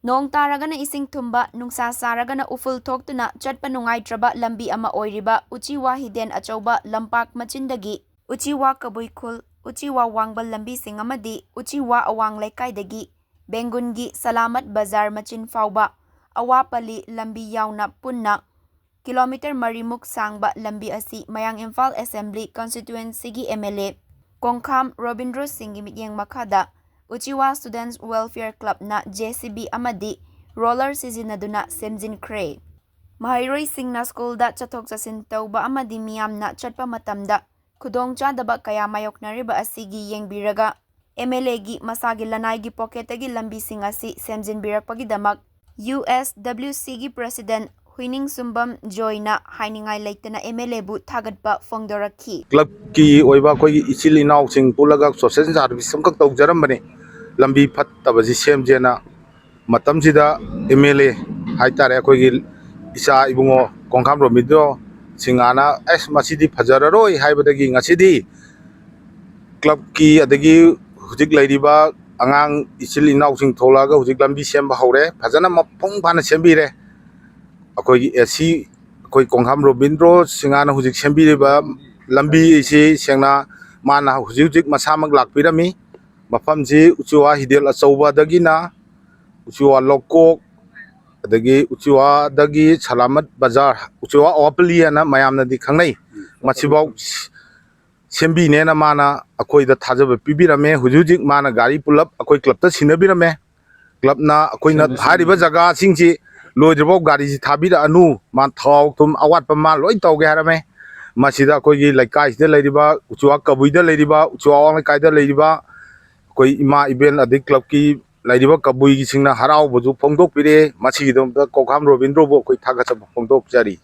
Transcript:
Nong taragana ising tumba nungsa saragana uful thoktuna chatpa nungaitraba lambi ama oiriba Uchiwa hiden achauba lampak machindagi Uchiwa kabuikul Uchiwa wangbal lambi sing amadi Uchiwa awang Leikaidagi Bengungi Salamat Bazar machin fauba awapali lambi yauna punna kilometer marimuk sangba lambi asi Mayang Imphal Assembly Constituency gi MLA Kongkham Robindro singi mityeng makada Uchiwa Students Welfare Club na JCB Amadi roller sizinaduna semjin kre. Mahairoi singna school da chathok chasin tauba amadi Meeyamna chatpa matamda khudong chadaba kaya mayoknariba asigi yengbiraga MLA gi masagi lanai gi pocket gi lambi sing asi semjin birakpagi damak USWC gi President Huining Sumbam Joyna hainingai leitana MLA bu Thagatpa Fongdorakli. Club ki oiba koi ichili naw sing pulaga social service sam kak tau jaram bane lambi phat tabaji sem jena matam sida MLA haitare koi gi isa ibungo Kongkham Robindro singana masidi phajararoi haibadagi ngasidi club ki adagi hujik lairiba angang ichili naw sing tholaga hujik lambi semba hore phajana mapong phana sembire akoi AC koi Kongkham Robindro singana hujik sembiriba lambi isi sengna mana hujik masamak lakpirami mafamji Uchiwa hidel achauba dagina Uchiwa lokok adagi Uchiwa dagi Salamat Bazar Uchiwa awapli ana mayamna di khangnai machibau sembi nena mana akoi da thajaba pibirame hujik mana gari pulap akoi club ta sinabirame club na akoi na hariba jaga singji loidrbo gari ji thabira anu man thau tum awat pa ma loi tawge harame masida koi gi Leikai de leiriba Uchiwa kabuida leiriba Uchiwa wang Leikai de leiriba koi ima event adik club ki leiriba kabui gi singna harau boju phongdok pire masi gi dom Kongkham Robindro bo koi thagatpa phongdok jari